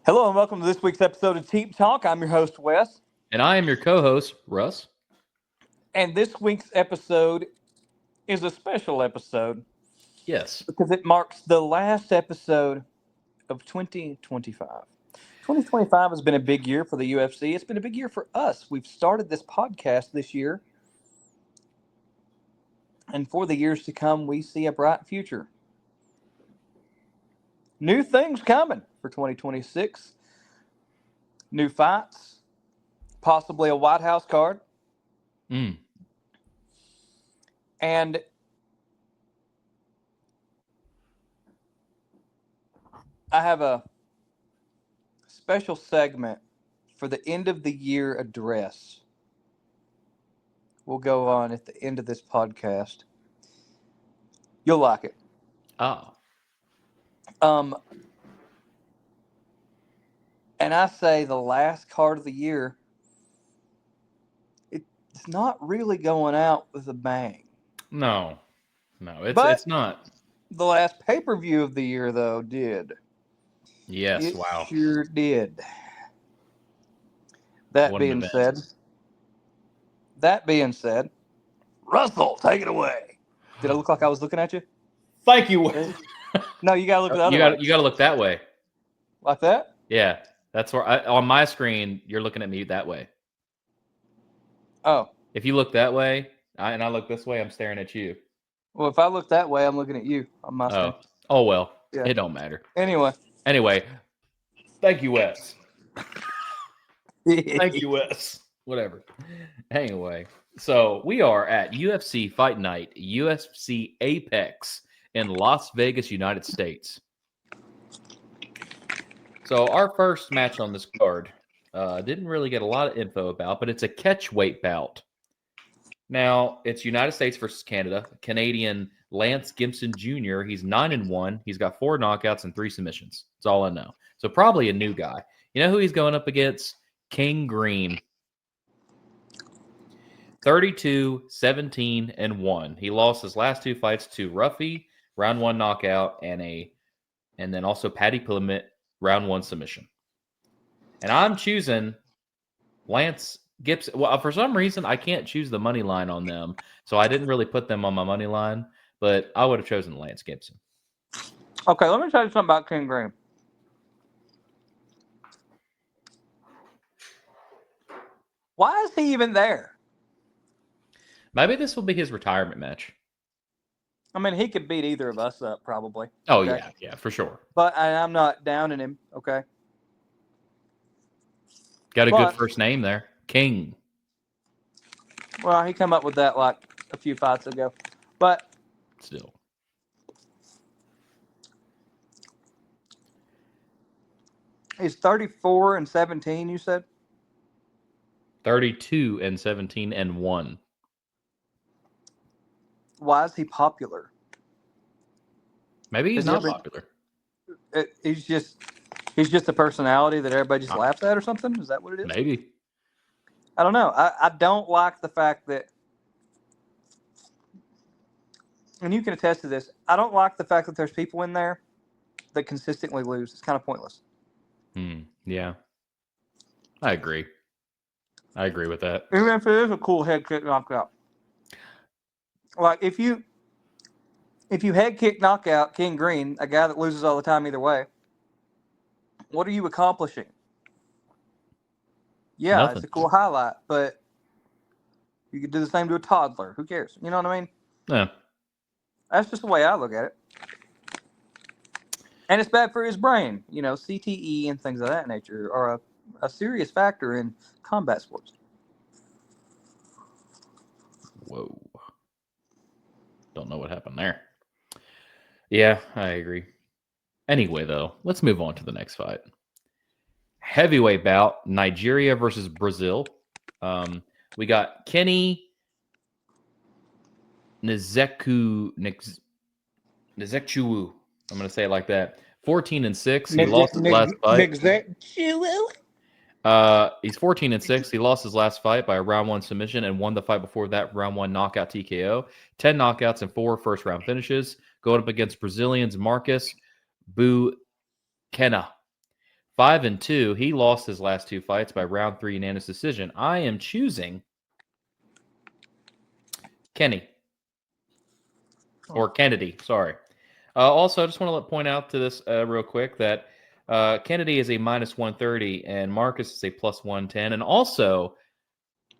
Hello and welcome to this week's episode of Team Talk. I'm your host, Wes. And I am your co-host, Russ. And this week's episode is a special episode Yes. because it marks the last episode of 2025. 2025 has been a big year for the UFC. It's been a big year for us. We've started this podcast this year. And for the years to come, we see a bright future. New things coming for 2026. New fights. Possibly a White House card. And I have a special segment for the end of the year address. We'll go on at the end of this podcast. You'll like it. Oh. And I say the last card of the year, it's not really going out with a bang. No, it's not. The last pay-per-view of the year, though, did. Yes, wow. Sure did. That being said, Russell, take it away. Did I look like I was looking at you? Thank you. No, you gotta look the other way. You gotta look that way. Like that? Yeah, that's where on my screen you're looking at me that way. Oh. If you look that way and I look this way, I'm staring at you. Well, if I look that way, I'm looking at you on my screen. Oh well. Yeah. It don't matter. Anyway, thank you, Wes. Thank you, Wes. Whatever. Anyway, so we are at UFC Fight Night, UFC Apex in Las Vegas, United States. So our first match on this card didn't really get a lot of info about, but it's a catchweight bout. Now, it's United States versus Canada. Canadian Lance Gibson Jr., he's 9-1. He's got 4 knockouts and 3 submissions. That's all I know. So probably a new guy. You know who he's going up against? King Green. 32-17-1. He lost his last 2 fights to Ruffy, round 1 knockout, and then also Paddy Pimblett, round 1 submission. And I'm choosing Lance Gibson. Well, for some reason, I can't choose the money line on them, so I didn't really put them on my money line, but I would have chosen Lance Gibson. Okay, let me tell you something about King Green. Why is he even there? Maybe this will be his retirement match. I mean, he could beat either of us up, probably. Oh, okay? yeah, for sure. But I'm not downing him, okay? Got a good first name there. King. Well, he come up with that like a few fights ago. But still. He's 34-17, you said? 32-17-1. Why is he popular? Maybe he's not popular. He's just a personality that everybody just laughs at or something? Is that what it is? Maybe. I don't know. I don't like the fact that, and you can attest to this, I don't like the fact that there's people in there that consistently lose. It's kind of pointless. Yeah. I agree with that. Even if it is a cool head kick knockout. Like, if you head kick knockout King Green, a guy that loses all the time either way, what are you accomplishing? Yeah, Nothing. It's a cool highlight, but you could do the same to a toddler. Who cares? You know what I mean? Yeah. That's just the way I look at it. And it's bad for his brain. You know, CTE and things of that nature are a serious factor in combat sports. Whoa. Don't know what happened there. Yeah, I agree. Anyway, though, let's move on to the next fight. Heavyweight bout, Nigeria versus Brazil. We got Kenny Nzechukwu. I'm going to say it like that. 14-6. He lost his last fight. He's 14-6. He lost his last fight by a round 1 submission and won the fight before that round 1 knockout TKO. 10 knockouts and 4 first-round finishes. Going up against Brazilians Marcus Buchanan. 5-2. He lost his last 2 fights by round 3 unanimous decision. I am choosing Kenny. Or Kennedy, sorry. Also, I just want to point out to this real quick that Kennedy is a minus 130 and Marcus is a plus 110. And also,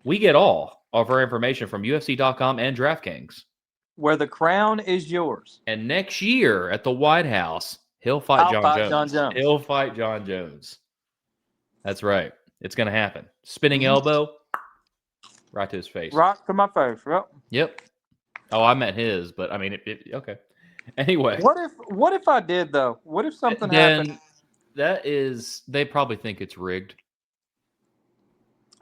we get all of our information from UFC.com and DraftKings. Where the crown is yours. And next year at the White House, he'll fight John Jones. He'll fight John Jones. That's right. It's going to happen. Spinning elbow, right to his face. Right to my face. Yep. Oh, I meant his, but I mean, okay. Anyway. What if I did, though? What if something happened? They probably think it's rigged.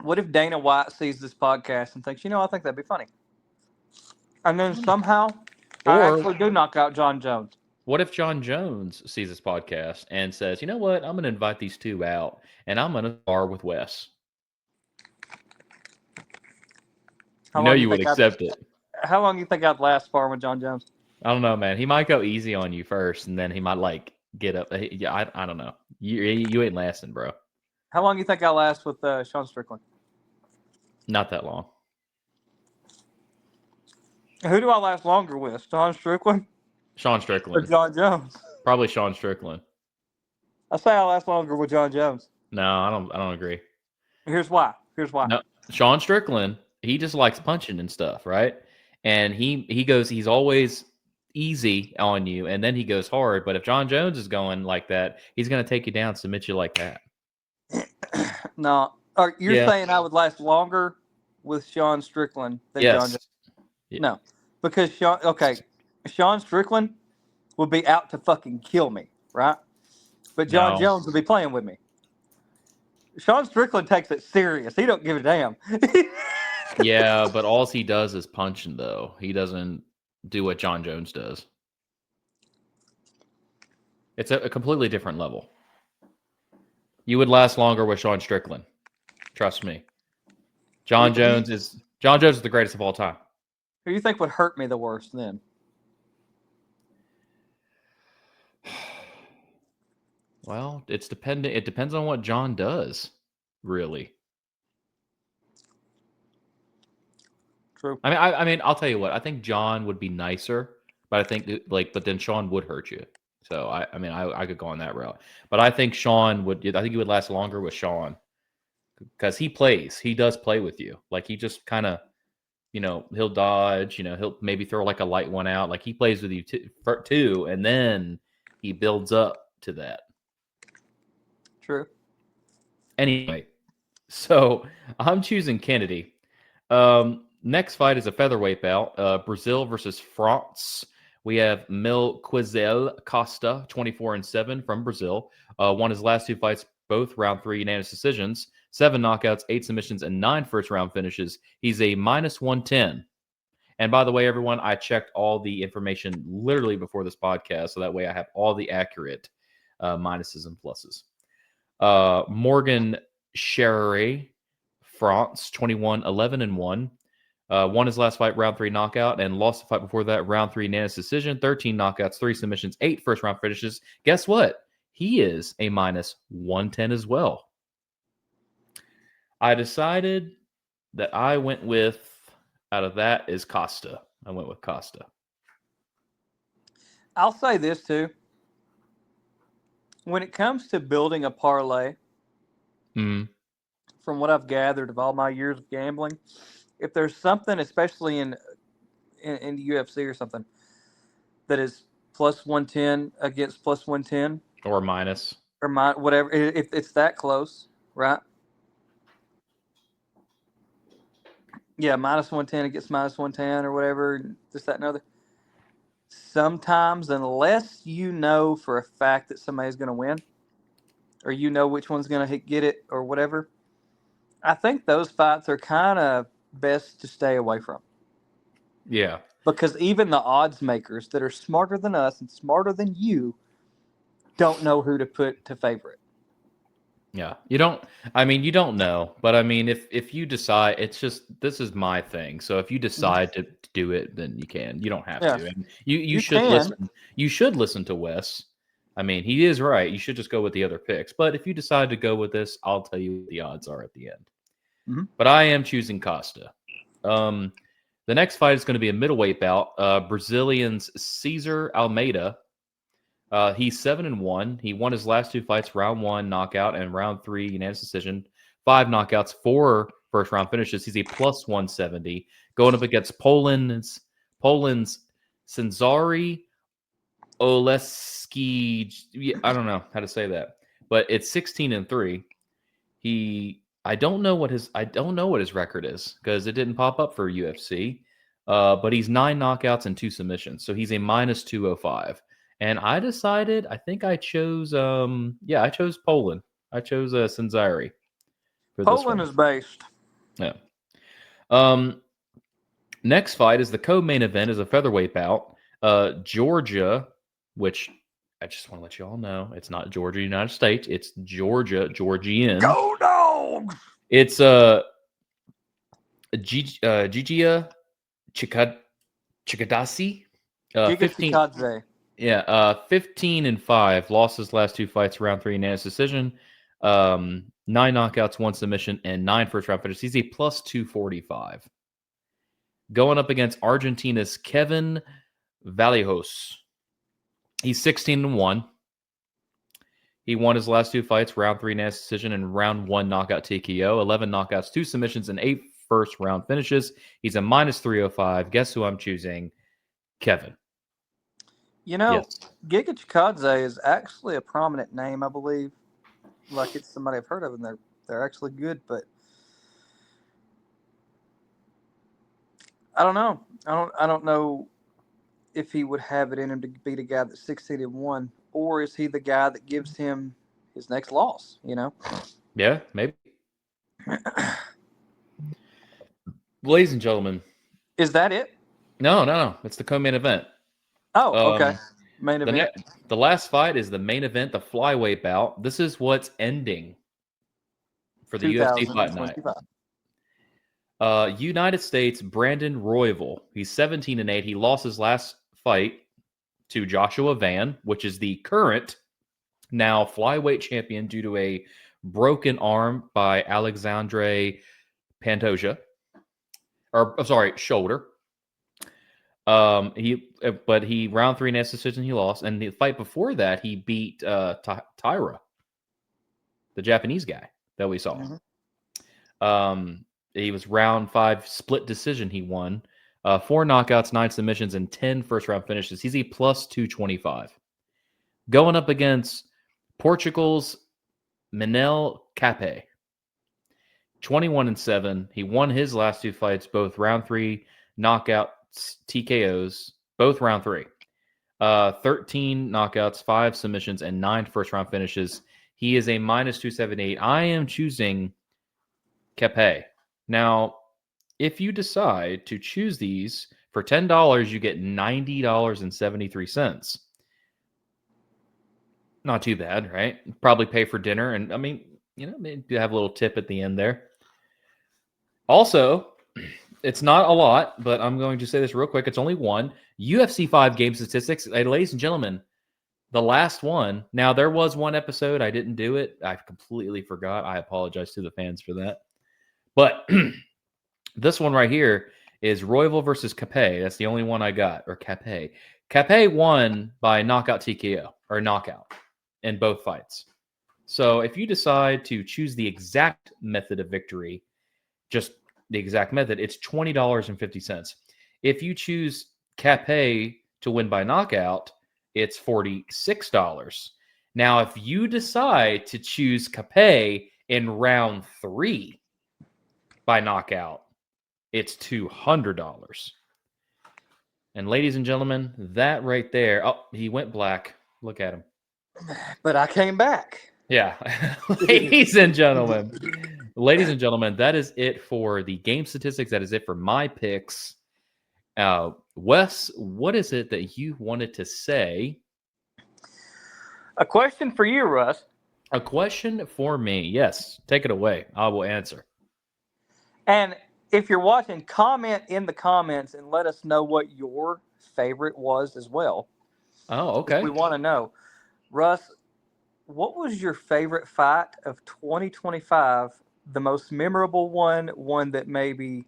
What if Dana White sees this podcast and thinks, I think that'd be funny? And then somehow I actually do knock out John Jones. What if John Jones sees this podcast and says, you know what, I'm going to invite these two out and I'm going to spar with Wes? You would accept it. How long do you think I'd last sparring with John Jones? I don't know, man. He might go easy on you first, and then he might get up. Yeah, I don't know. You ain't lasting, bro. How long do you think I'll last with Sean Strickland? Not that long. Who do I last longer with? Sean Strickland? Sean Strickland. Or John Jones? Probably Sean Strickland. I say I last longer with John Jones. No, I don't agree. Here's why. No, Sean Strickland, he just likes punching and stuff, right? And he's always easy on you, and then he goes hard. But if John Jones is going like that, he's going to take you down, submit you like that. No. You're saying I would last longer with Sean Strickland than John Jones? Yeah. No. Because Sean Strickland would be out to fucking kill me, right? But John Jones would be playing with me. Sean Strickland takes it serious. He don't give a damn. Yeah, but all he does is punching, though. He doesn't do what John Jones does. It's a completely different level. You would last longer with Sean Strickland. Trust me. John Jones is the greatest of all time. Who do you think would hurt me the worst then? Well, it's dependent. It depends on what John does, really. True. I mean, I'll tell you what. I think John would be nicer, but I think but then Sean would hurt you. So I could go on that route. But I think Sean would. I think you would last longer with Sean because he plays. He does play with you. Like he just kind of, he'll dodge. He'll maybe throw like a light one out. Like he plays with you too, and then he builds up to that. True. Anyway, so I'm choosing Kennedy. Next fight is a featherweight bout. Brazil versus France. We have Milquizel Costa, 24-7 from Brazil. Won his last 2 fights, both round 3 unanimous decisions. 7 knockouts, 8 submissions, and 9 first-round finishes. He's a minus 110. And by the way, everyone, I checked all the information literally before this podcast, so that way I have all the accurate minuses and pluses. Morgan Charret, France, 21-11-1. Won his last fight, round 3 knockout, and lost the fight before that, round 3 unanimous decision. 13 knockouts, 3 submissions, 8 first-round finishes. Guess what? He is a minus 110 as well. I decided that I went with, out of that, is Costa. I went with Costa. I'll say this, too. When it comes to building a parlay, from what I've gathered of all my years of gambling, if there's something, especially in the UFC or something, that is plus 110 against plus 110. Or minus. Or whatever, if it's that close, right? Yeah, minus 110 against minus 110 or whatever, this, that, and other. Sometimes, unless you know for a fact that somebody's going to win, or you know which one's going to get it or whatever, I think those fights are kind of best to stay away from. Yeah. Because even the odds makers that are smarter than us and smarter than you don't know who to put to favorite. Yeah. You don't know. But I mean, if you decide, it's just, this is my thing. So if you decide to do it, then you can. You don't have to. And you should listen. You should listen to Wes. I mean, he is right. You should just go with the other picks. But if you decide to go with this, I'll tell you what the odds are at the end. Mm-hmm. But I am choosing Costa. The next fight is going to be a middleweight bout. Brazilian's Cesar Almeida. He's 7-1. He won his last two fights, round 1 knockout and round 3 unanimous decision. 5 knockouts, 4 first round finishes. He's a plus 170 going up against Poland's Cezary Oleski. I don't know how to say that, but it's 16-3. I don't know what his record is because it didn't pop up for UFC. But he's 9 knockouts and 2 submissions, so he's a minus 205. And I decided, I think I chose, I chose Poland. I chose Cezary for this one. Poland is based. Yeah. Next fight is the co-main event, is a featherweight bout. Georgia, which I just want to let you all know, it's not Georgia, United States. It's Georgia, Georgian. Go Dogs! It's Gigia Chikadasi. 15. Chikadze. Yeah, 15-5. Lost his last 2 fights, round 3 unanimous decision. 9 knockouts, 1 submission, and 9 first round finishes. He's a plus 245. Going up against Argentina's Kevin Vallejos. He's 16-1. He won his last 2 fights, round 3 unanimous decision, and round 1 knockout TKO. 11 knockouts, 2 submissions, and 8 first round finishes. He's a minus 305. Guess who I'm choosing? Kevin. You know, Yes. Giga Chikadze is actually a prominent name, I believe. Like it's somebody I've heard of, and they're actually good. But I don't know. I don't know if he would have it in him to beat a guy that's 16-1, or is he the guy that gives him his next loss? You know? Yeah, maybe. Ladies and gentlemen, Is that it? no. It's the co-main event. Oh, okay. Main event. The last fight is the main event, the flyweight bout. This is what's ending for the UFC fight night. United States, Brandon Royval. He's 17-8. He lost his last fight to Joshua Van, which is the current now flyweight champion due to a broken arm by Alexandre Pantoja. Shoulder. He round 3 unanimous decision, he lost, and the fight before that he beat Taira, the Japanese guy that we saw. Mm-hmm. He was round 5 split decision. He won 4 knockouts, 9 submissions, and 10 first round finishes. He's a plus 225. Going up against Portugal's Manel Kape, 21-7. He won his last 2 fights, both round 3 knockout TKOs, both round 3. 13 knockouts, 5 submissions, and 9 first round finishes. He is a minus 278. I am choosing Kape. Now, if you decide to choose these for $10, you get $90.73. Not too bad, right? Probably pay for dinner, and I mean, maybe have a little tip at the end there. Also, it's not a lot, but I'm going to say this real quick. It's only one. UFC 5 game statistics. Hey, ladies and gentlemen, the last one. Now, there was one episode. I didn't do it. I completely forgot. I apologize to the fans for that. But this one right here is Royval versus Kape. That's the only one I got, or Kape. Kape won by knockout TKO, or knockout, in both fights. So if you decide to choose the exact method of victory, just the exact method, it's $20.50. If you choose Kape to win by knockout, it's $46. Now, if you decide to choose Kape in round 3 by knockout, it's $200. And ladies and gentlemen, that right there, oh, he went black. Look at him. But I came back. Yeah. Ladies and gentlemen, that is it for the game statistics. That is it for my picks. Wes, what is it that you wanted to say? A question for you, Russ. A question for me. Yes, take it away. I will answer. And if you're watching, comment in the comments and let us know what your favorite was as well. Oh, okay. We want to know. Russ, what was your favorite fight of 2025? The most memorable one that maybe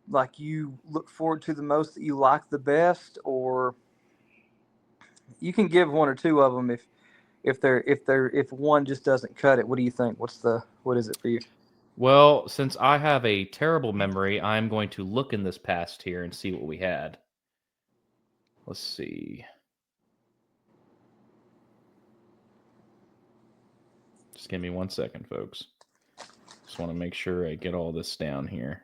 like you look forward to the most, that you like the best, or you can give one or two of them if one just doesn't cut it. What do you think? What is it for you? Well, since I have a terrible memory, I'm going to look in this past here and see what we had. Let's see. Just give me 1 second, folks. Just want to make sure I get all this down here.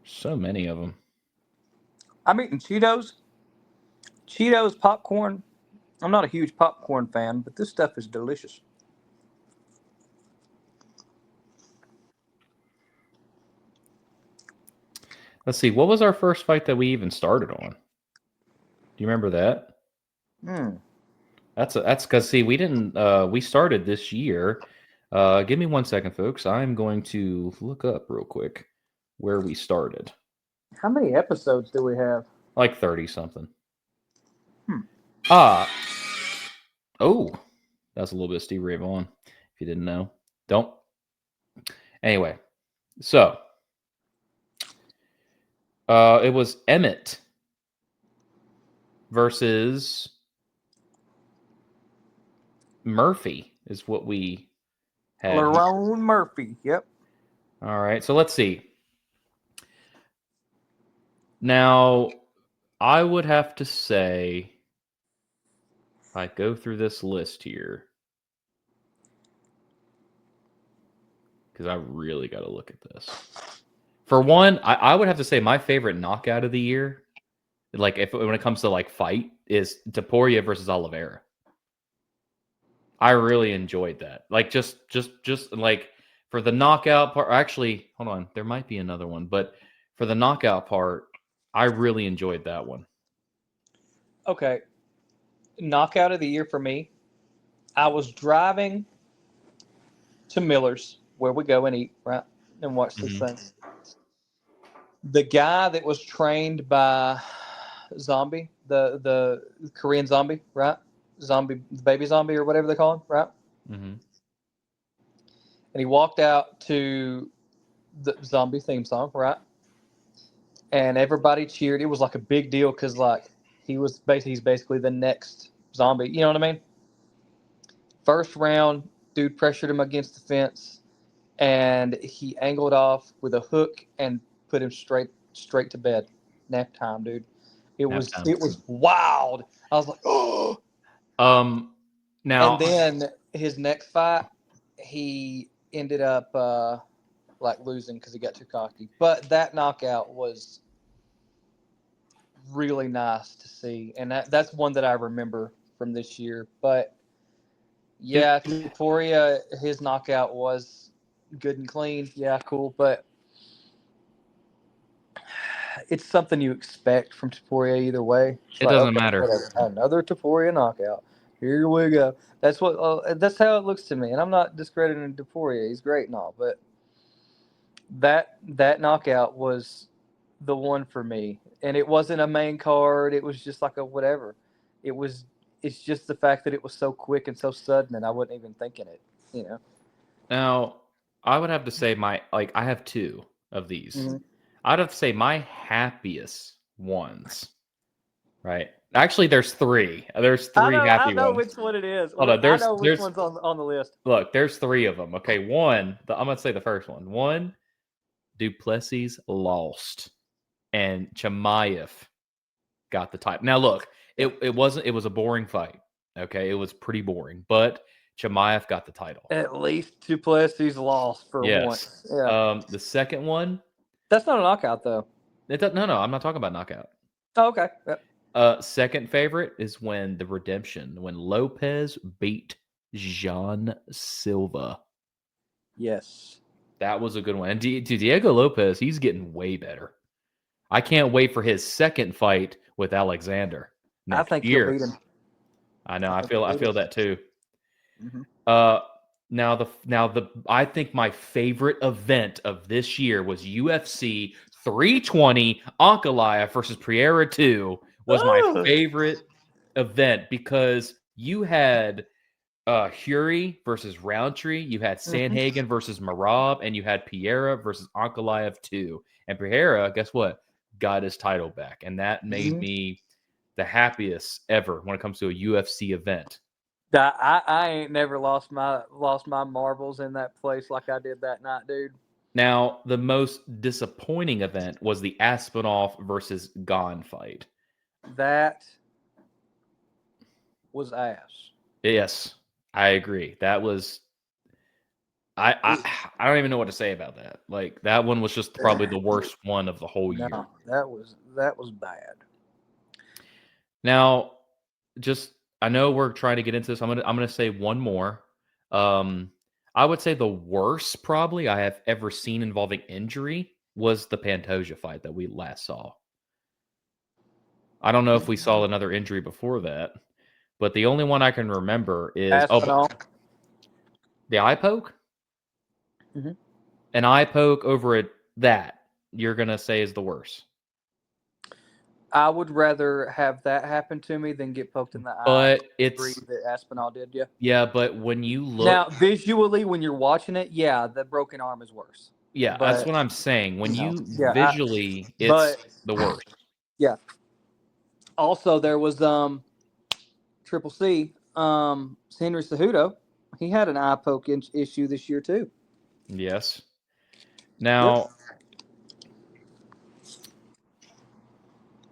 So many of them. I'm eating Cheetos popcorn. I'm not a huge popcorn fan, but this stuff is delicious. Let's see. What was our first fight that we even started on? Do you remember that? Hmm. That's because see, we didn't. We started this year. Give me 1 second, folks. I'm going to look up real quick where we started. How many episodes do we have? Like 30 something. Hmm. Oh, that's a little bit of Steve Ray Vaughan. If you didn't know, don't. Anyway, so it was Emmett versus Murphy is what we had. Lerone Murphy. Yep. All right, so let's see. Now, I would have to say, if I go through this list here, because I really got to look at this. For one, I would have to say my favorite knockout of the year, like when it comes to like fight, is Taporia versus Oliveira. I really enjoyed that. Like just like for the knockout part. Actually, hold on, there might be another one, but for the knockout part, I really enjoyed that one. Okay. Knockout of the year for me. I was driving to Miller's, where we go and eat, right, and watch this thing. The guy that was trained by Zombie, the Korean Zombie, right? Zombie, the baby zombie, or whatever they call him, right? Mm-hmm. And he walked out to the zombie theme song, right? And everybody cheered. It was like a big deal because like he's basically the next zombie. You know what I mean? First round, dude pressured him against the fence, and he angled off with a hook and put him straight to bed. Nap time, dude. It Nap was time. it was wild. I was like, oh. Now, And then his next fight, he ended up like losing because he got too cocky. But that knockout was really nice to see, and that's one that I remember from this year. But yeah, Taporia, his knockout was good and clean. Yeah, cool, but it's something you expect from Taporia either way. It's it like, doesn't okay, matter. whatever. Another Taporia knockout. Here we go. That's how it looks to me. And I'm not discrediting Taporia. He's great and all, but that knockout was the one for me. And it wasn't a main card. It was just like a whatever. It was. It's just the fact that it was so quick and so sudden, and I wasn't even thinking it. You know. Now, I would have to say I have two of these. Mm-hmm. I'd have to say my happiest ones. Right. Actually, there's three. There's three I happy know ones. which one it is. Hold on. I know which one's on the list. Look, there's three of them. Okay, I'm gonna say the first one. One, Duplessis lost, and Chimaev got the title. Now, look, it was a boring fight. Okay, it was pretty boring, but Chimaev got the title. At least Duplessis lost for once. Yeah. The second one, That's not a knockout though. no, I'm not talking about knockout. Oh, okay. Yep. Second favorite is when Lopez beat Jean Silva. Yes. That was a good one. And Diego Lopez, he's getting way better. I can't wait for his second fight with Alexander next I think year. he'll beat him. I know. I feel that too. Mm-hmm. Now I think my favorite event of this year was UFC 320 Ankalaev versus Priera 2 was my favorite event because you had Huri versus Roundtree, you had Sanhagen versus Marab, and you had Priera versus Ankalaev 2. And Priera, guess what? Got his title back. And that made me the happiest ever when it comes to a UFC event. I ain't never lost my marbles in that place like I did that night, dude. Now, the most disappointing event was the Aspinall versus Gon fight. That was ass. Yes, I agree. That was I don't even know what to say about that. Like that one was just probably the worst one of the whole year. That was bad. Now, just I know we're trying to get into this. I'm gonna say one more. I would say the worst probably I have ever seen involving injury was the Pantoja fight that we last saw. I don't know if we saw another injury before that, but the only one I can remember is the eye poke. An eye poke over at that you're gonna say is the worst. I would rather have that happen to me than get poked in the eye. But it's that Aspinall did, yeah. Yeah, but when you look now visually, when you're watching it, yeah, the broken arm is worse. Yeah, but, that's what I'm saying. When you visually, it's the worst. Yeah. Also, there was Triple C, Henry Cejudo. He had an eye poke issue this year too. Yes. Now,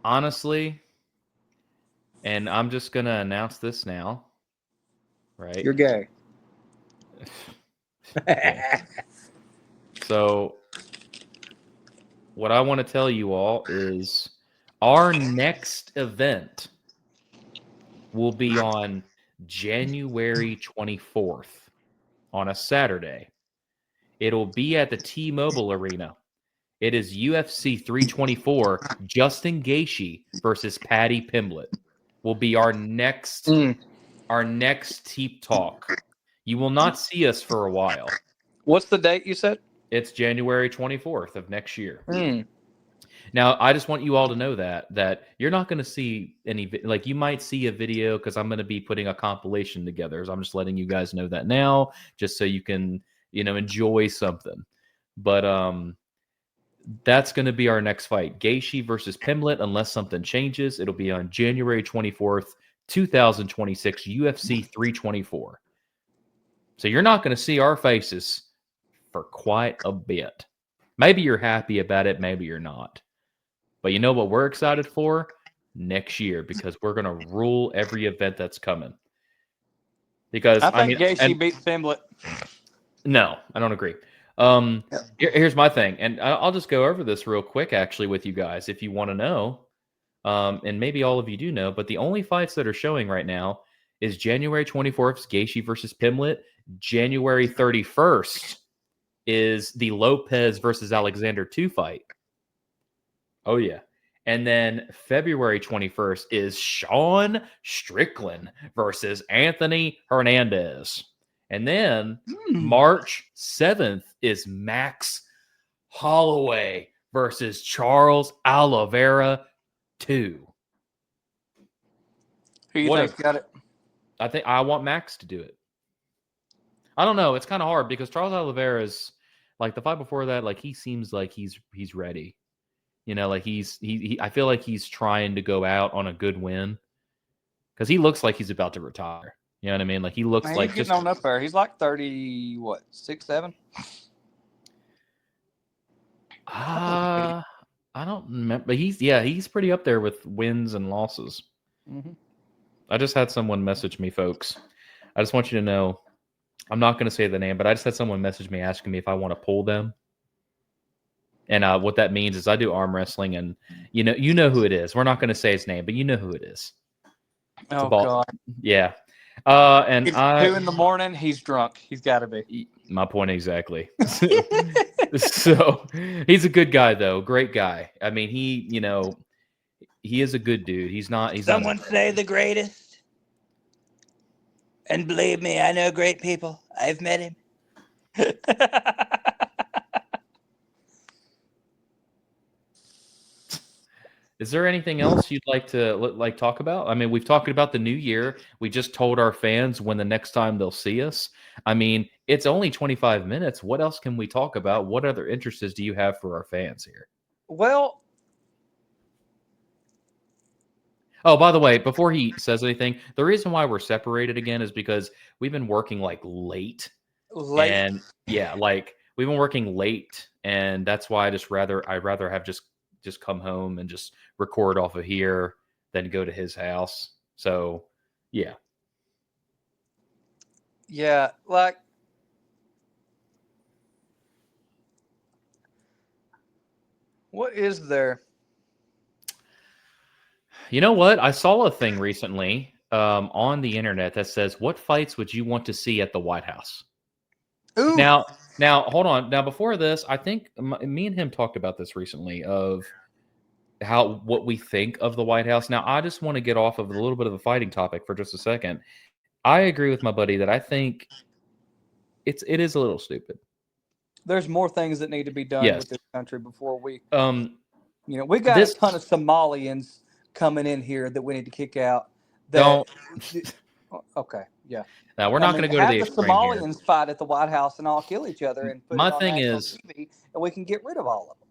honestly, and I'm just gonna announce this now, right? You're gay. So, what I want to tell you all is our next event will be on January 24th on a Saturday. It'll be at the T-Mobile Arena. It is UFC 324. Justin Gaethje versus Paddy Pimblett will be our next Teep Talk. You will not see us for a while. What's the date you said? It's January 24th of next year. Now, I just want you all to know that you're not going to see any, like you might see a video because I'm going to be putting a compilation together. So I'm just letting you guys know that now, just so you can, enjoy something. But that's going to be our next fight. Gaethje versus Pimblett, unless something changes. It'll be on January 24th, 2026, UFC 324. So you're not going to see our faces for quite a bit. Maybe you're happy about it, maybe you're not. But you know what we're excited for? Next year, because we're going to rule every event that's coming. Because I think Gaethje beats Pimblett. No, I don't agree. Here's my thing, and I'll just go over this real quick, actually, with you guys, if you want to know. And maybe all of you do know, but the only fights that are showing right now is January 24th, Gaethje versus Pimblett. January 31st is the Lopez versus Alexander 2 fight. Oh, yeah. And then February 21st is Sean Strickland versus Anthony Hernandez. And then March 7th is Max Holloway versus Charles Oliveira 2. Who you think's got it? I think I want Max to do it. I don't know. It's kind of hard because Charles Oliveira is like the fight before that. Like he seems like he's ready. Like he I feel like he's trying to go out on a good win because he looks like he's about to retire. You know what I mean? Like he looks like he's getting on up there. He's like 30, 6, 7? I don't remember. But he's pretty up there with wins and losses. I just had someone message me, folks. I just want you to know, I'm not going to say the name, but I just had someone message me asking me if I want to pull them. And what that means is I do arm wrestling, and you know who it is. We're not going to say his name, but you know who it is. Oh God! Yeah. And it's 2 in the morning. He's drunk. He's got to be. My point exactly. So he's a good guy, though. Great guy. I mean, he is a good dude. He's not. Someone say the greatest. And believe me, I know great people. I've met him. Is there anything else you'd like to talk about? I mean, we've talked about the new year. We just told our fans when the next time they'll see us. I mean, it's only 25 minutes. What else can we talk about? What other interests do you have for our fans here? Well, Oh, by the way, before he says anything, the reason why we're separated again is because we've been working like late. late. And yeah, like we've been working late, and that's why I'd rather have just come home and just record off of here than go to his house. So yeah. Yeah, like what is there? You know what? I saw a thing recently on the internet that says, "What fights would you want to see at the White House?" Ooh, Now, hold on. Now, before this, I think me and him talked about this recently of what we think of the White House. Now, I just want to get off of a little bit of a fighting topic for just a second. I agree with my buddy that I think it is a little stupid. there's more things that need to be done Yes. with this country before we, Um. we got This a ton of Somalians coming in here that we need to kick out. don't. Okay, yeah. Now we're I not mean, going to go to have the the extreme here. Somalians fight at the White House and all kill each other and put My it on thing national is, TV, and we can get rid of all of them.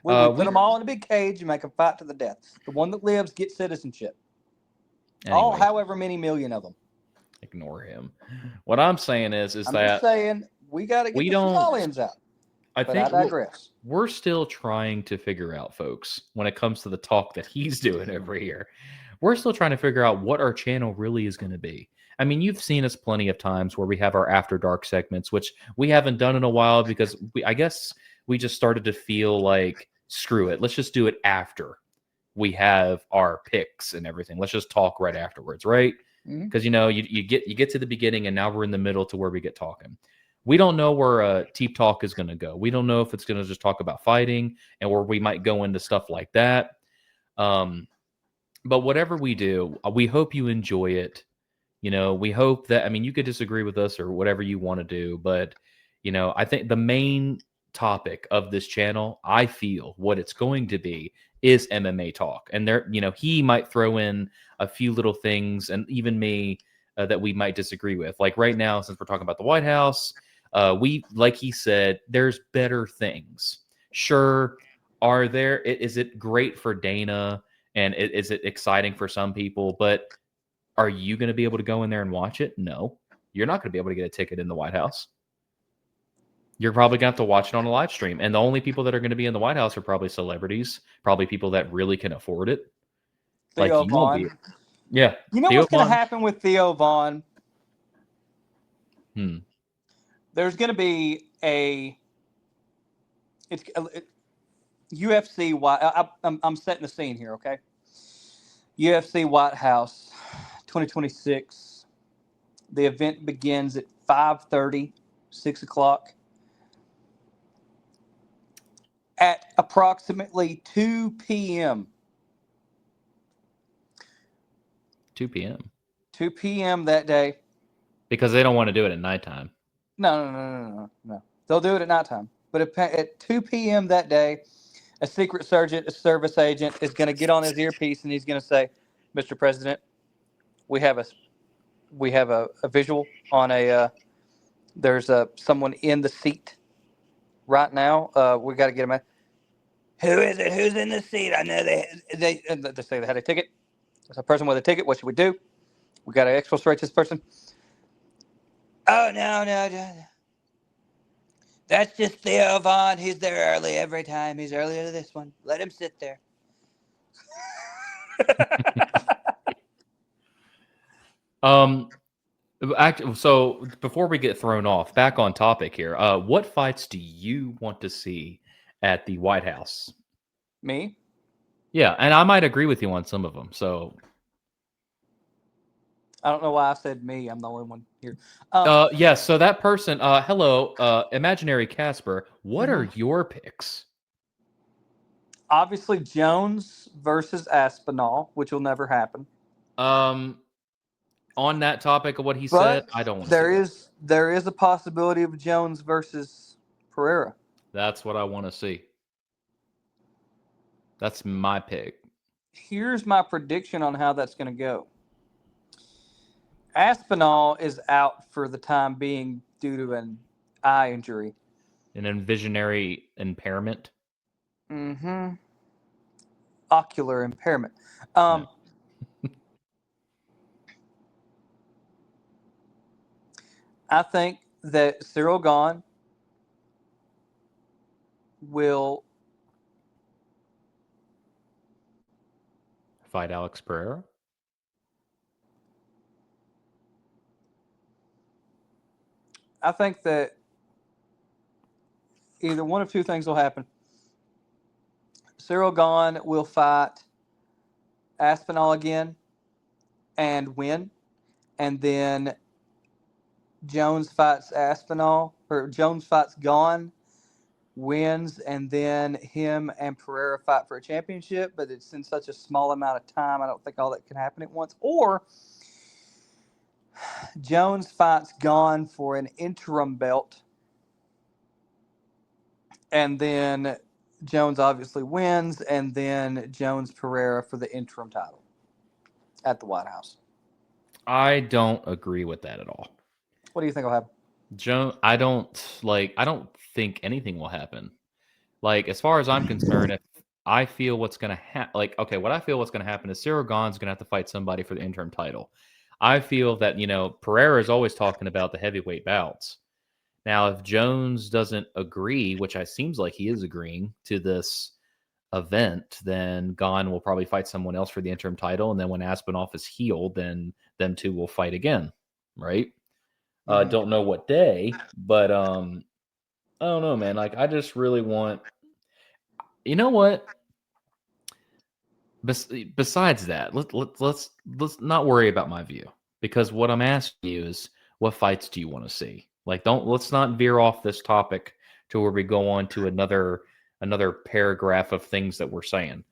We put we them all in a big cage and make them fight to the death. The one that lives gets citizenship. All, anyway. however many million of them. Ignore him. What I'm saying is I'm that just saying we got to get the Somalians out. I But think I digress. we're still trying to figure out, folks, when it comes to the talk that he's doing over here. We're still trying to figure out what our channel really is going to be. I mean, you've seen us plenty of times where we have our After Dark segments, which we haven't done in a while because I guess we just started to feel like, screw it, let's just do it after we have our picks and everything. Let's just talk right afterwards, right? Because you get to the beginning and now we're in the middle to where we get talking. We don't know where Teep Talk is going to go. We don't know if it's going to just talk about fighting and where we might go into stuff like that. But whatever we do, we hope you enjoy it. We hope that, I mean, you could disagree with us or whatever you want to do, but, I think the main topic of this channel, I feel what it's going to be is MMA talk. And there, he might throw in a few little things and even me that we might disagree with. Like right now, since we're talking about the White House, like he said, there's better things. Sure. Is it great for Dana? And is it exciting for some people? But are you going to be able to go in there and watch it? No, you're not going to be able to get a ticket in the White House. You're probably going to have to watch it on a live stream. And the only people that are going to be in the White House are probably celebrities, probably people that really can afford it. Theo Like you won't be. Vaughn. Yeah. You know Theo what's going to Vaughn. happen with Theo Vaughn? There's going to be UFC. I'm setting the scene here, okay? UFC White House 2026. The event begins at 5:30, 6 o'clock. At approximately 2 p.m. 2 p.m. 2 p.m. that day. Because they don't want to do it at nighttime. No. They'll do it at nighttime. But at 2 p.m. that day, a Secret Service agent is going to get on his earpiece and he's going to say, "Mr. President, we have a visual on there's someone in the seat right now. We got to get him out. Who is it? Who's in the seat? I know they say they had a ticket. There's a person with a ticket. What should we do? We got to exfiltrate this person." Oh, no. That's just Theo Vaughn. He's there early every time. He's earlier to this one. Let him sit there. So before we get thrown off, back on topic here, what fights do you want to see at the White House? Me? Yeah, and I might agree with you on some of them. So I don't know why I said me. I'm the only one here. yes. So that person, hello, imaginary Casper. What are your picks? Obviously, Jones versus Aspinall, which will never happen. On that topic of what he said, I don't want to see that. There is a possibility of Jones versus Pereira. That's what I want to see. That's my pick. Here's my prediction on how that's going to go. Aspinall is out for the time being due to an eye injury. An visionary impairment. Mm-hmm. Ocular impairment. Yeah. I think that Cyril Gahn will Fight Alex Pereira. I think that either one of two things will happen. Cyril Gahn will fight Aspinall again and win, and then Jones fights Aspinall, or Jones fights Gahn, wins, and then him and Pereira fight for a championship, but it's in such a small amount of time, I don't think all that can happen at once. Or Jones fights Gahn for an interim belt, and then Jones obviously wins, and then Jones Pereira for the interim title at the White House. I don't agree with that at all. What do you think will happen? I don't think anything will happen. Like, as far as I'm concerned, if I feel what's going to happen, what I feel what's going to happen is Cyril Gahn's going to have to fight somebody for the interim title. I feel that, Pereira is always talking about the heavyweight bouts. Now, if Jones doesn't agree, which it seems like he is agreeing to this event, then Gahn will probably fight someone else for the interim title. And then when Aspinall is healed, then them two will fight again. Right? Don't know what day, but I don't know, man. Like, I just really want, you know what? Besides that, let's not worry about my view, because what I'm asking you is, what fights do you want to see? Like, let's not veer off this topic to where we go on to another paragraph of things that we're saying.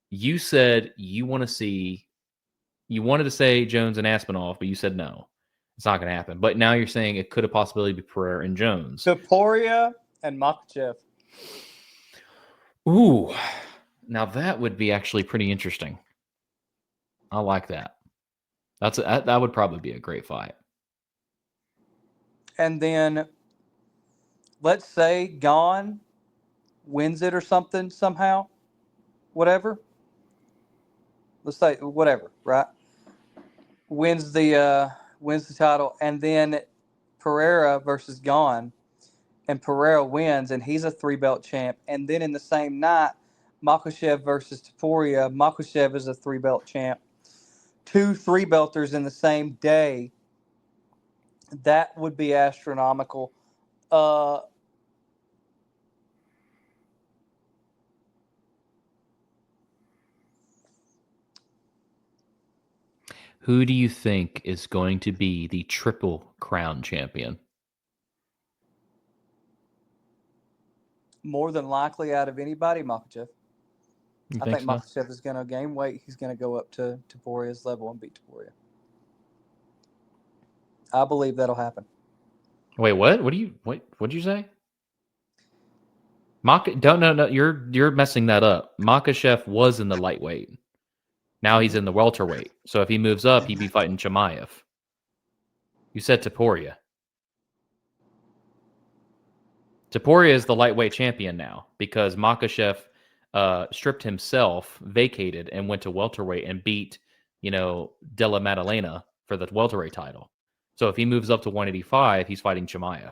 You said you wanted to say Jones and Aspinall, but you said no, it's not going to happen. But now you're saying it could have possibly be Pereira and Jones. Topuria and Makhachev. Ooh, now that would be actually pretty interesting. I like that. That would probably be a great fight. And then let's say Gahn wins it or something somehow, whatever. Let's say whatever, right? Wins the title, and then Pereira versus Gahn, and Pereira wins, and he's a 3-belt champ. And then in the same night, Makhachev versus Topuria, Makhachev is a 3-belt champ. 2 3-belters in the same day. That would be astronomical. Who do you think is going to be the Triple Crown champion? More than likely, out of anybody, Makhachev. I think So? Makhachev is going to gain weight. He's going to go up to Topuria's level and beat Topuria. I believe that'll happen. Wait, what? What'd you say? No, you're messing that up. Makhachev was in the lightweight. Now he's in the welterweight. So if he moves up, he'd be fighting Chimaev. You said Topuria. Topuria is the lightweight champion now because Makhachev stripped himself, vacated, and went to welterweight and beat, Della Maddalena for the welterweight title. So if he moves up to 185, he's fighting Chimaev.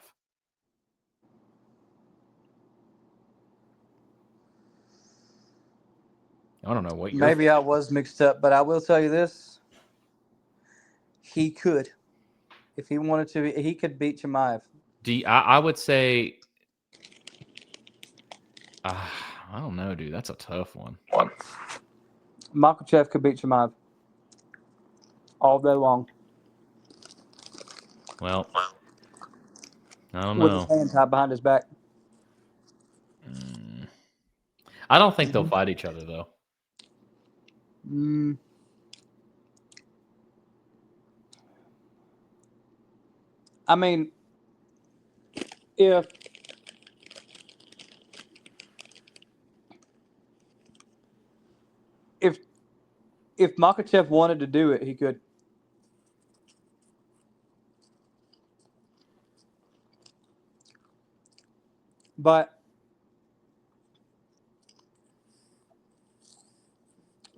I don't know what you're... Maybe I was mixed up, but I will tell you this. He could. If he wanted to, he could beat Chimaev. I would say... I don't know, dude. That's a tough one. Makhachev could beat Chimaev all day long. Well, I don't with know. his hand tied behind his back. I don't think they'll fight each other, though. I mean, if if Makachev wanted to do it, he could. But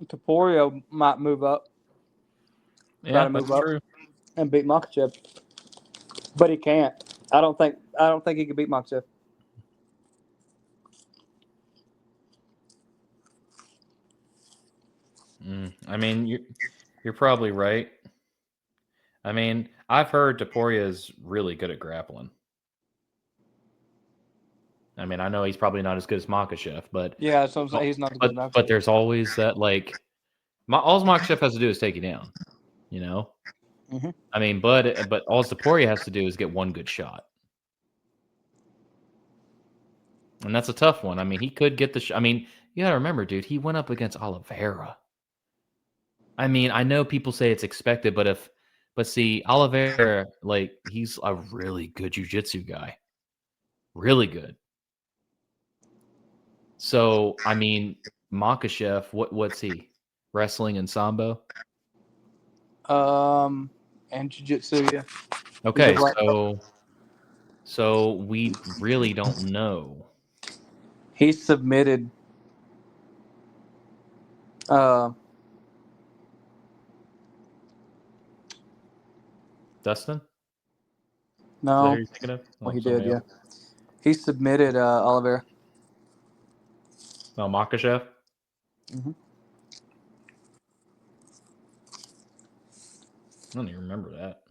Topuria might move up, Yeah, to move that's up. true. And beat Makachev, but he can't. I don't think he could beat Makachev. I mean, you're probably right. I mean, I've heard Topuria is really good at grappling. I mean, I know he's probably not as good as Makachev, but Yeah, so I'm saying he's not as good as Makachev. but there's always that like, all Makachev has to do is take you down. You know, I mean, but all Topuria has to do is get one good shot, and that's a tough one. I mean, he could get the. I mean, you gotta remember, dude, he went up against Oliveira. I mean, I know people say it's expected, but see, Oliveira, like, he's a really good jiu-jitsu guy. Really good. So, I mean, Makhachev, what's he? Wrestling and Sambo? And jiu-jitsu, yeah. Okay, so we really don't know. He submitted Dustin? Is that no. who you're thinking of? Well, he somebody did, yeah. else? He submitted Oliveira. Oh, Makhachev? I don't even remember that.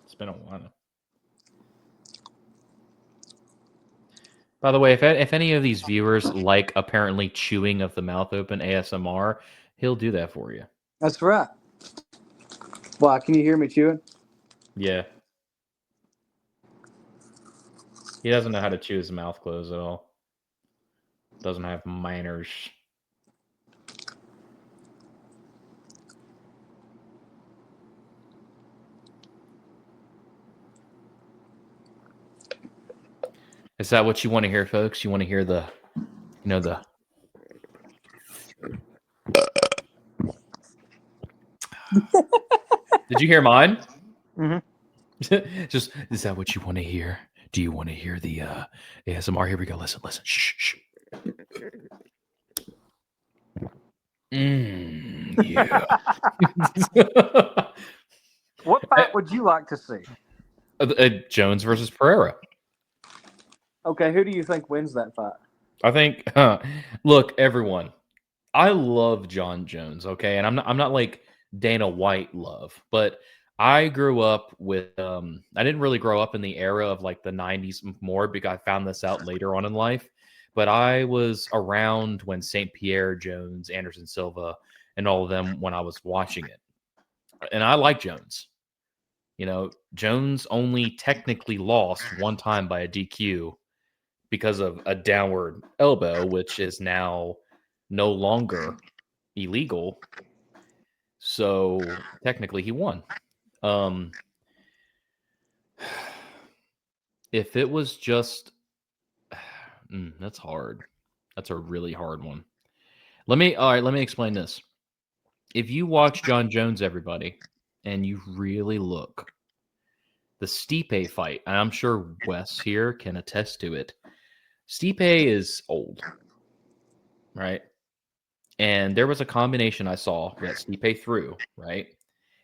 It's been a while. By the way, if any of these viewers like apparently chewing of the mouth open ASMR, he'll do that for you. That's right. Why? Can you hear me chewing? Yeah. He doesn't know how to chew his mouth closed at all. Doesn't have manners. Is that what you want to hear, folks? You want to hear the. Did you hear mine? Just, is that what you want to hear? Do you want to hear the ASMR? Here we go. Listen. Shh, shh. Yeah. What fight would you like to see? Jones versus Pereira. Okay, who do you think wins that fight? I think. Look, everyone. I love John Jones. Okay, and I'm not like Dana White love, but I grew up with. I didn't really grow up in the era of like the '90s more because I found this out later on in life. But I was around when St. Pierre, Jones, Anderson Silva, and all of them when I was watching it, and I like Jones. You know, Jones only technically lost one time by a DQ because of a downward elbow, which is now no longer illegal. So technically he won. If it was just that's hard. That's a really hard one. Let me explain this. If you watch John Jones, everybody, and you really look, the Stipe fight, and I'm sure Wes here can attest to it. Stipe is old, right? And there was a combination I saw that Stipe threw, right?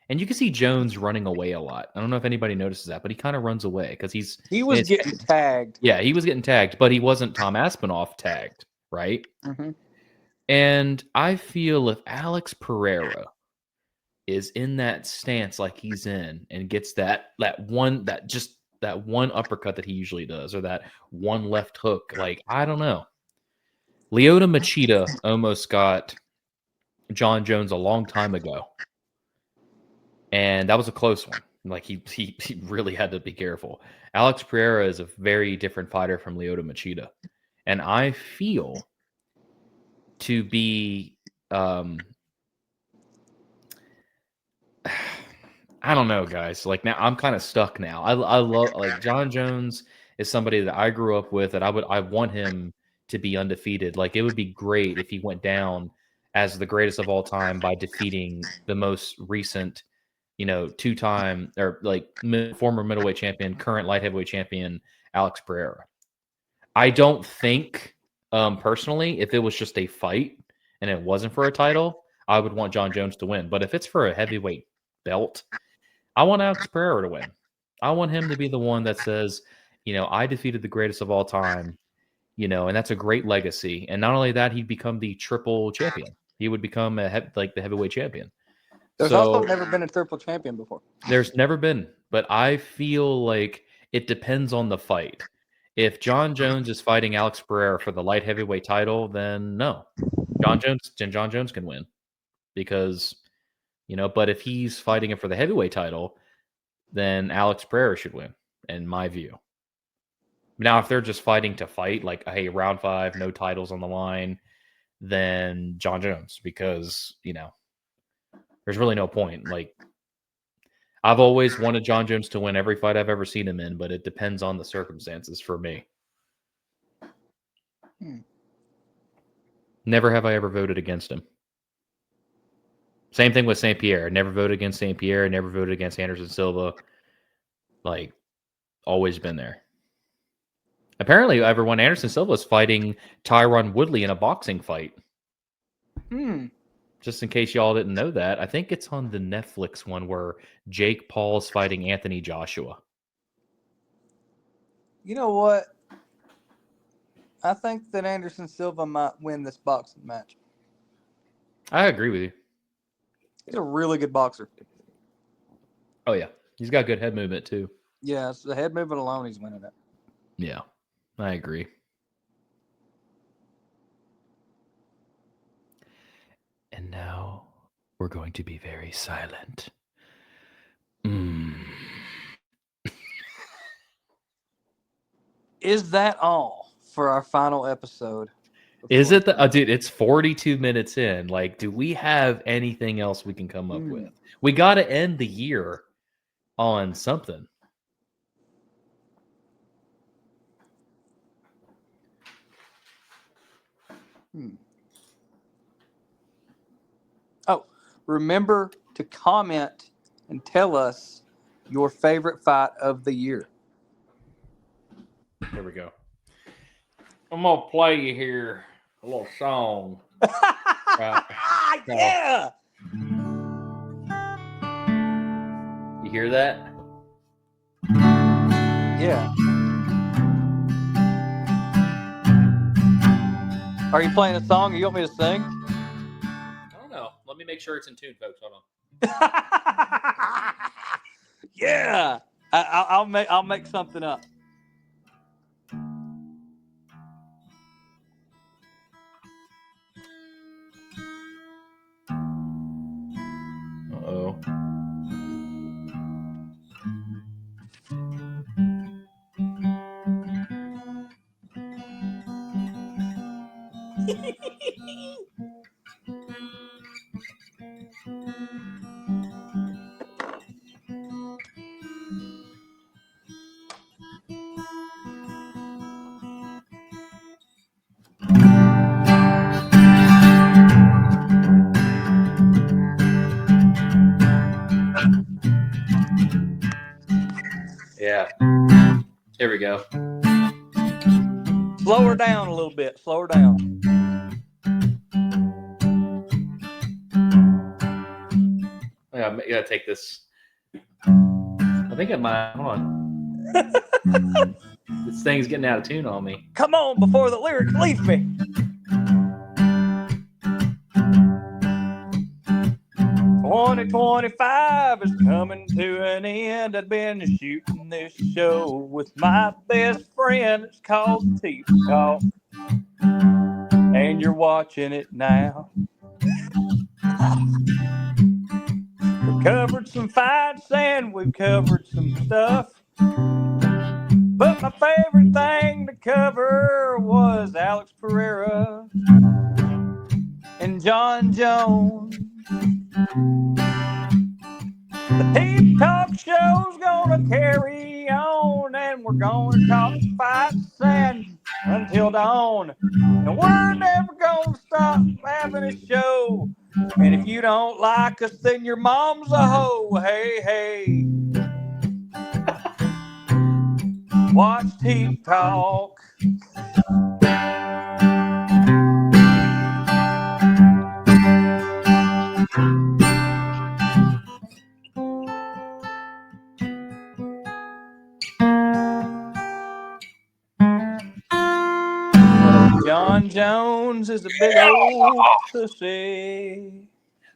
And you can see Jones running away a lot. I don't know if anybody notices that, but he kind of runs away because he was getting tagged. Yeah, he was getting tagged, but he wasn't Tom Aspinall tagged, right? And I feel if Alex Pereira is in that stance like he's in and gets that one uppercut that he usually does, or that one left hook, like, I don't know. Lyoto Machida almost got John Jones a long time ago. And that was a close one. Like, he really had to be careful. Alex Pereira is a very different fighter from Lyoto Machida. And I feel to be I don't know, guys. Like, now I'm kind of stuck now. I love, like, John Jones is somebody that I grew up with, that I want him to be undefeated. Like, it would be great if he went down as the greatest of all time by defeating the most recent, two-time or former middleweight champion, current light heavyweight champion, Alex Pereira. I don't think, personally, if it was just a fight and it wasn't for a title, I would want John Jones to win. But if it's for a heavyweight belt, I want Alex Pereira to win. I want him to be the one that says, I defeated the greatest of all time, and that's a great legacy. And not only that, he'd become the triple champion. He would become the heavyweight champion. There's also never been a triple champion before. There's never been, but I feel like it depends on the fight. If John Jones is fighting Alex Pereira for the light heavyweight title, then no, John Jones can win because, but if he's fighting it for the heavyweight title, then Alex Pereira should win, in my view. Now, if they're just fighting to fight, like, hey, round 5, no titles on the line, then John Jones, because, there's really no point. Like, I've always wanted John Jones to win every fight I've ever seen him in, but it depends on the circumstances for me. Never have I ever voted against him. Same thing with St. Pierre. Never voted against St. Pierre. Never voted against Anderson Silva. Like, always been there. Apparently, everyone, Anderson Silva is fighting Tyron Woodley in a boxing fight. Just in case y'all didn't know that, I think it's on the Netflix one where Jake Paul's fighting Anthony Joshua. You know what? I think that Anderson Silva might win this boxing match. I agree with you. He's a really good boxer. Oh, yeah. He's got good head movement, too. Yeah, it's the head movement alone, he's winning it. Yeah, I agree. And now we're going to be very silent. Is that all for our final episode? Is it dude, it's 42 minutes in. Like, do we have anything else we can come up with? We got to end the year on something. Oh, remember to comment and tell us your favorite fight of the year. Here we go. I'm going to play you here a little song. Yeah! You hear that? Yeah. Are you playing a song or you want me to sing? I don't know. Let me make sure it's in tune, folks. Hold on. Yeah. I'll make something up. Uh-oh. Yeah. Here we go. Slow her down a little bit. Slow her down. Yeah, I gotta take this. I think it might. Hold on. This thing's getting out of tune on me. Come on before the lyrics leave me. 2025 is coming to an end. I've been shooting this show with my best friend. It's called Teep Talk. And you're watching it now. We've covered some fights and we've covered some stuff. But my favorite thing to cover was Alex Pereira and John Jones. The Teep Talk show's gonna carry on, and we're gonna talk fights and until dawn. And we're never gonna stop having a show. And if you don't like us, then your mom's a hoe. Hey, hey. Watch Teep Talk. John Jones is a big old pussy.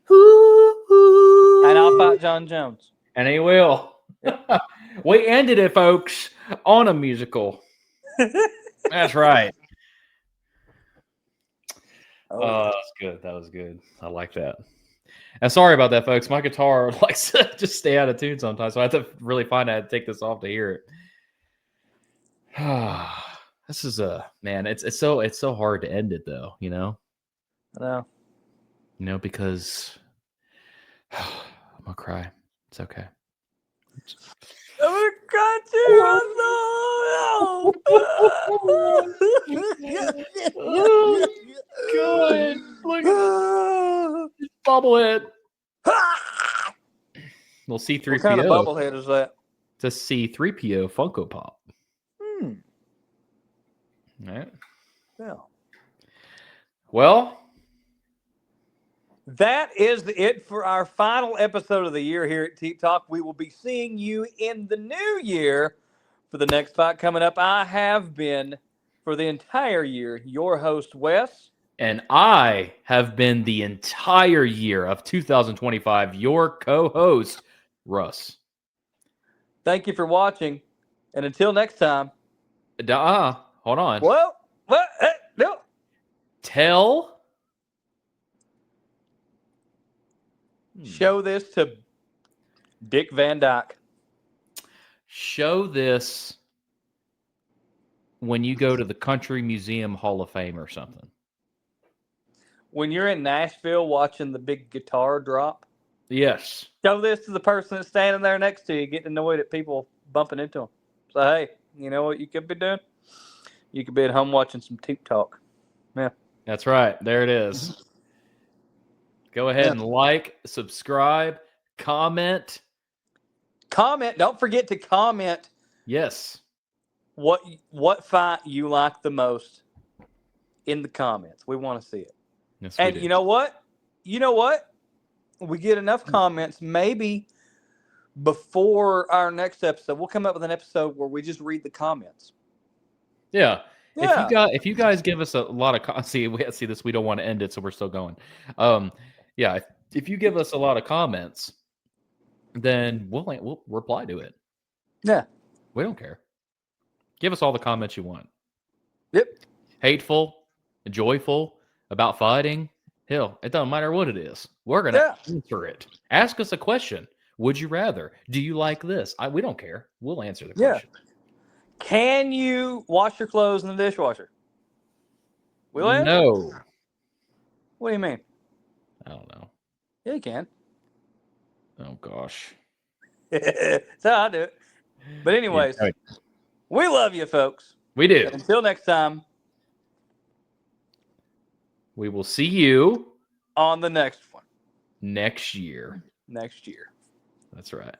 And I'll fight John Jones. And he will. We ended it, folks, on a musical. That's right. Oh, That's good. That was good. I like that. And sorry about that, folks. My guitar likes to just stay out of tune sometimes, so I have to really find out how to take this off to hear it. This is man. It's so hard to end it though. I know. Because I'm gonna cry. It's okay. I'm got you. Oh, God. Look at this bobblehead. Little C3PO. What kind of bobblehead is that? It's a C3PO Funko Pop. Hmm. All right. Yeah. Well, that is it for our final episode of the year here at Teep Talk. We will be seeing you in the new year for the next fight coming up. I have been, for the entire year, your host, Wes. and I have been the entire year of 2025 your co-host, Russ. Thank you for watching. And until next time. Hold on. Well, no. Tell. Show this to Dick Van Dyke. Show this when you go to the Country Museum Hall of Fame or something. When you're in Nashville watching the big guitar drop, Yes. show this to the person that's standing there next to you, getting annoyed at people bumping into them. So, hey, you know what you could be doing? You could be at home watching some Teep Talk. Yeah. That's right. There it is. Go ahead and like, subscribe, comment. Comment. Don't forget to comment Yes. what fight you like the most in the comments. We want to see it. Yes, And you know what? We get enough comments, maybe before our next episode, we'll come up with an episode where we just read the comments. Yeah. Yeah. If you guys give us a lot of see this, we don't want to end it, so we're still going. Yeah. If you give us a lot of comments, then we'll reply to it. Yeah. We don't care. Give us all the comments you want. Yep. Hateful, joyful, about fighting. Hell, it doesn't matter what it is. We're gonna answer it. Ask us a question. Would you rather? Do you like this? We don't care. We'll answer the question. Can you wash your clothes in the dishwasher? Will it? No. What do you mean? I don't know. Yeah, you can. Oh gosh. That's how I do it. But anyways, Yeah, right. We love you, folks. We do. And until next time, we will see you on the next one. next year. Next year. That's right.